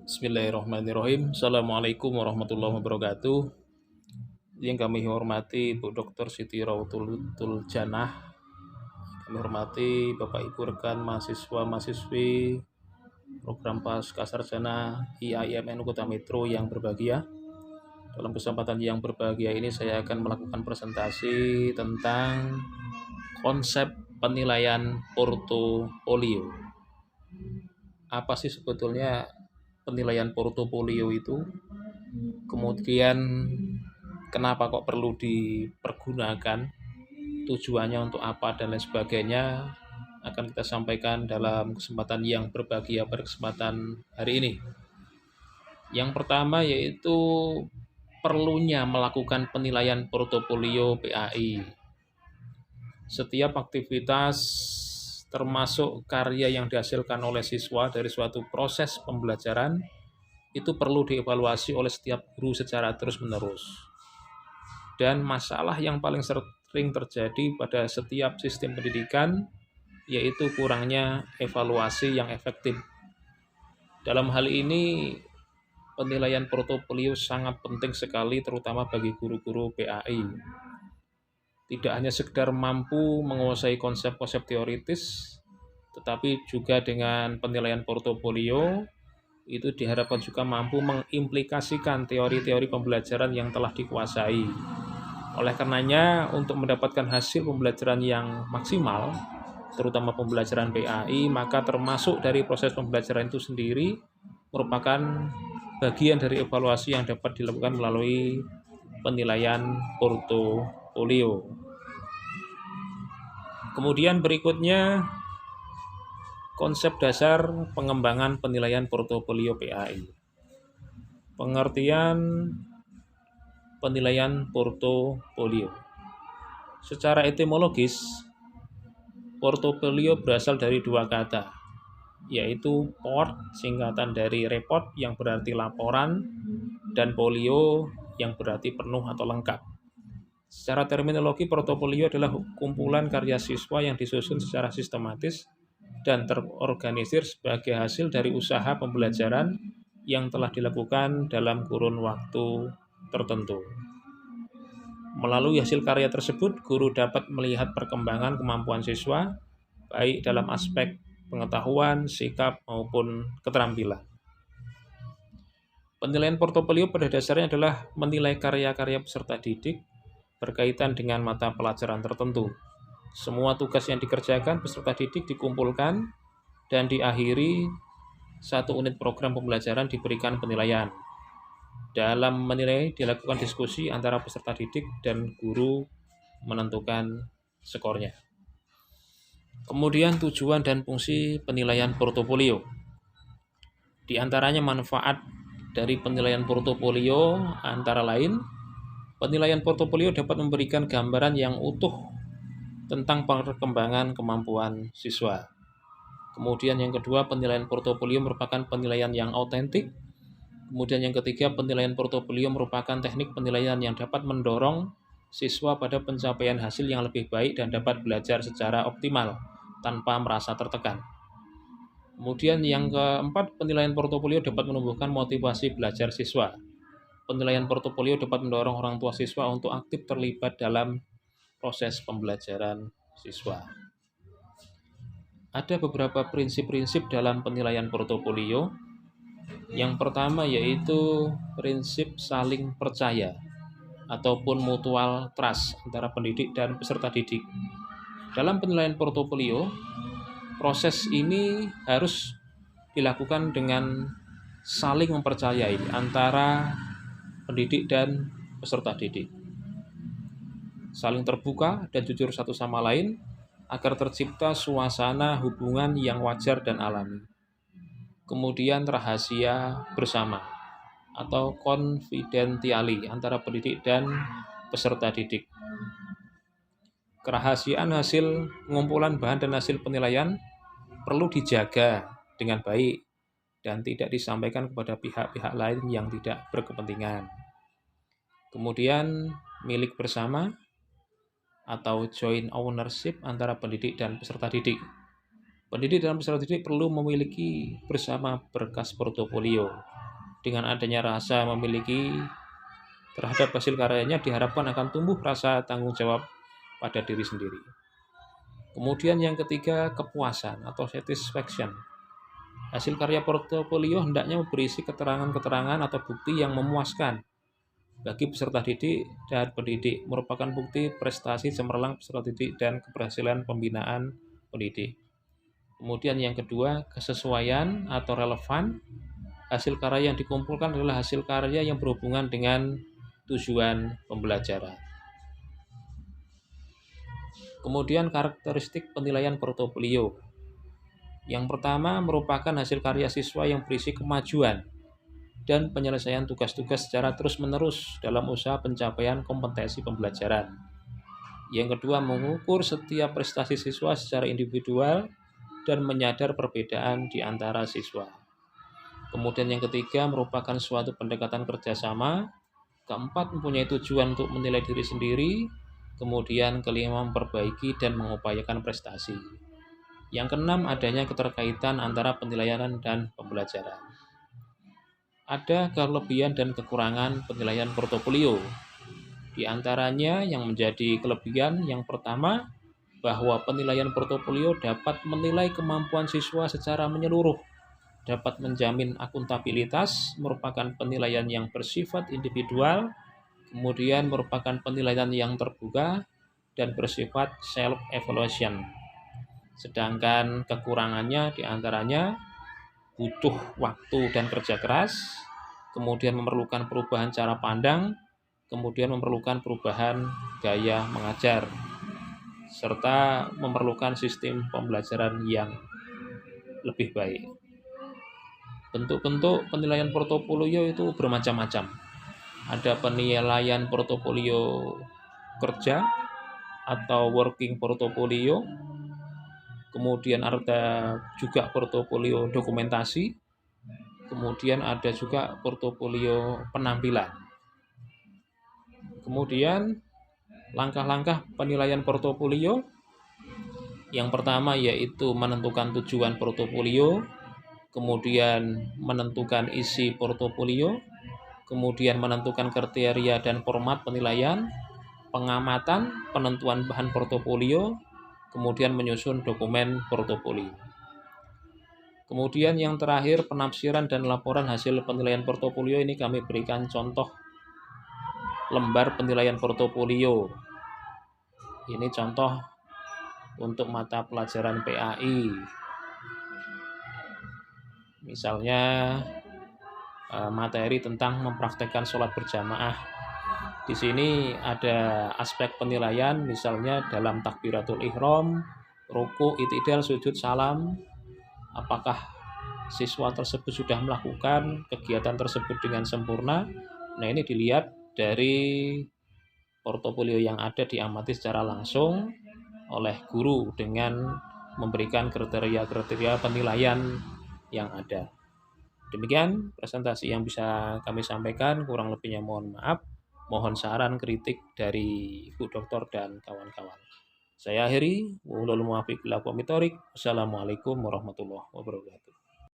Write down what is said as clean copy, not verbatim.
Bismillahirrahmanirrahim. Assalamualaikum warahmatullahi wabarakatuh. Yang kami hormati Bu Dr. Siti Rautul Janah, kami hormati Bapak Ibu rekan mahasiswa-mahasiswi program Pascasarjana IAIMN Kota Metro yang berbahagia. Dalam kesempatan yang berbahagia ini saya akan melakukan presentasi tentang konsep penilaian portofolio. Apa sih sebetulnya penilaian portofolio itu? Kemudian kenapa kok perlu dipergunakan? Tujuannya untuk apa dan lain sebagainya akan kita sampaikan dalam kesempatan yang berbahagia pada kesempatan hari ini. Yang pertama yaitu perlunya melakukan penilaian portofolio PAI. Setiap aktivitas termasuk karya yang dihasilkan oleh siswa dari suatu proses pembelajaran itu perlu dievaluasi oleh setiap guru secara terus-menerus. Dan masalah yang paling sering terjadi pada setiap sistem pendidikan yaitu kurangnya evaluasi yang efektif. Dalam hal ini penilaian portofolio sangat penting sekali terutama bagi guru-guru PAI. Tidak hanya sekedar mampu menguasai konsep-konsep teoritis, tetapi juga dengan penilaian portofolio itu diharapkan juga mampu mengimplikasikan teori-teori pembelajaran yang telah dikuasai. Oleh karenanya, untuk mendapatkan hasil pembelajaran yang maksimal, terutama pembelajaran PAI, maka termasuk dari proses pembelajaran itu sendiri merupakan bagian dari evaluasi yang dapat dilakukan melalui penilaian portofolio. Kemudian berikutnya, konsep dasar pengembangan penilaian portofolio PAI. Pengertian penilaian portofolio. Secara etimologis, portofolio berasal dari dua kata, yaitu port, singkatan dari report yang berarti laporan, dan folio yang berarti penuh atau lengkap. Secara terminologi, portofolio adalah kumpulan karya siswa yang disusun secara sistematis dan terorganisir sebagai hasil dari usaha pembelajaran yang telah dilakukan dalam kurun waktu tertentu. Melalui hasil karya tersebut, guru dapat melihat perkembangan kemampuan siswa, baik dalam aspek pengetahuan, sikap, maupun keterampilan. Penilaian portofolio pada dasarnya adalah menilai karya-karya peserta didik berkaitan dengan mata pelajaran tertentu. Semua tugas yang dikerjakan peserta didik dikumpulkan dan diakhiri satu unit program pembelajaran diberikan penilaian. Dalam menilai dilakukan diskusi antara peserta didik dan guru menentukan skornya. Kemudian tujuan dan fungsi penilaian portofolio. Di antaranya manfaat dari penilaian portofolio antara lain, penilaian portofolio dapat memberikan gambaran yang utuh tentang perkembangan kemampuan siswa. Kemudian yang kedua, penilaian portofolio merupakan penilaian yang autentik. Kemudian yang ketiga, penilaian portofolio merupakan teknik penilaian yang dapat mendorong siswa pada pencapaian hasil yang lebih baik dan dapat belajar secara optimal tanpa merasa tertekan. Kemudian yang keempat, penilaian portofolio dapat menumbuhkan motivasi belajar siswa. Penilaian portofolio dapat mendorong orang tua siswa untuk aktif terlibat dalam proses pembelajaran siswa. Ada beberapa prinsip-prinsip dalam penilaian portofolio. Yang pertama yaitu prinsip saling percaya ataupun mutual trust antara pendidik dan peserta didik. Dalam penilaian portofolio, proses ini harus dilakukan dengan saling mempercayai antara pendidik dan peserta didik. Saling terbuka dan jujur satu sama lain agar tercipta suasana hubungan yang wajar dan alami. Kemudian rahasia bersama atau confidentiality antara pendidik dan peserta didik. Kerahasiaan hasil pengumpulan bahan dan hasil penilaian perlu dijaga dengan baik dan tidak disampaikan kepada pihak-pihak lain yang tidak berkepentingan. Kemudian milik bersama atau joint ownership antara pendidik dan peserta didik. Pendidik dan peserta didik perlu memiliki bersama berkas portofolio Dengan adanya rasa memiliki terhadap hasil karyanya diharapkan akan tumbuh rasa tanggung jawab pada diri sendiri. Kemudian yang ketiga, kepuasan atau satisfaction. Hasil karya portofolio hendaknya berisi keterangan-keterangan atau bukti yang memuaskan bagi peserta didik dan pendidik, merupakan bukti prestasi cemerlang peserta didik dan keberhasilan pembinaan pendidik. Kemudian yang kedua, kesesuaian atau relevan. Hasil karya yang dikumpulkan adalah hasil karya yang berhubungan dengan tujuan pembelajaran. Kemudian karakteristik penilaian portofolio. Yang pertama merupakan hasil karya siswa yang berisi kemajuan dan penyelesaian tugas-tugas secara terus-menerus dalam usaha pencapaian kompetensi pembelajaran. Yang kedua, mengukur setiap prestasi siswa secara individual dan menyadar perbedaan di antara siswa. Kemudian yang ketiga, merupakan suatu pendekatan kerjasama. Keempat, mempunyai tujuan untuk menilai diri sendiri. Kemudian kelima, memperbaiki dan mengupayakan prestasi. Yang keenam, adanya keterkaitan antara penilaian dan pembelajaran. Ada kelebihan dan kekurangan penilaian portofolio. Di antaranya yang menjadi kelebihan yang pertama, bahwa penilaian portofolio dapat menilai kemampuan siswa secara menyeluruh, dapat menjamin akuntabilitas, merupakan penilaian yang bersifat individual, kemudian merupakan penilaian yang terbuka, dan bersifat self-evaluation. Sedangkan kekurangannya diantaranya butuh waktu dan kerja keras, kemudian memerlukan perubahan cara pandang, kemudian memerlukan perubahan gaya mengajar, serta memerlukan sistem pembelajaran yang lebih baik. Bentuk-bentuk penilaian portofolio itu bermacam-macam. Ada penilaian portofolio kerja atau working portofolio, kemudian ada juga portofolio dokumentasi, kemudian ada juga portofolio penampilan. Kemudian langkah-langkah penilaian portofolio, yang pertama yaitu menentukan tujuan portofolio, kemudian menentukan isi portofolio, kemudian menentukan kriteria dan format penilaian, pengamatan, penentuan bahan portofolio, kemudian menyusun dokumen portofolio. Kemudian yang terakhir, penafsiran dan laporan hasil penilaian portofolio. Ini kami berikan contoh lembar penilaian portofolio. Ini contoh untuk mata pelajaran PAI. Misalnya materi tentang mempraktekkan sholat berjamaah. Di sini ada aspek penilaian, misalnya dalam takbiratul ihram, ruku, i'tidal, sujud, salam. Apakah siswa tersebut sudah melakukan kegiatan tersebut dengan sempurna? Nah, ini dilihat dari portofolio yang ada, diamati secara langsung oleh guru dengan memberikan kriteria-kriteria penilaian yang ada. Demikian presentasi yang bisa kami sampaikan, kurang lebihnya mohon maaf. Mohon saran kritik dari Ibu Doktor dan kawan-kawan. Saya akhiri. Wassalamualaikum warahmatullahi wabarakatuh.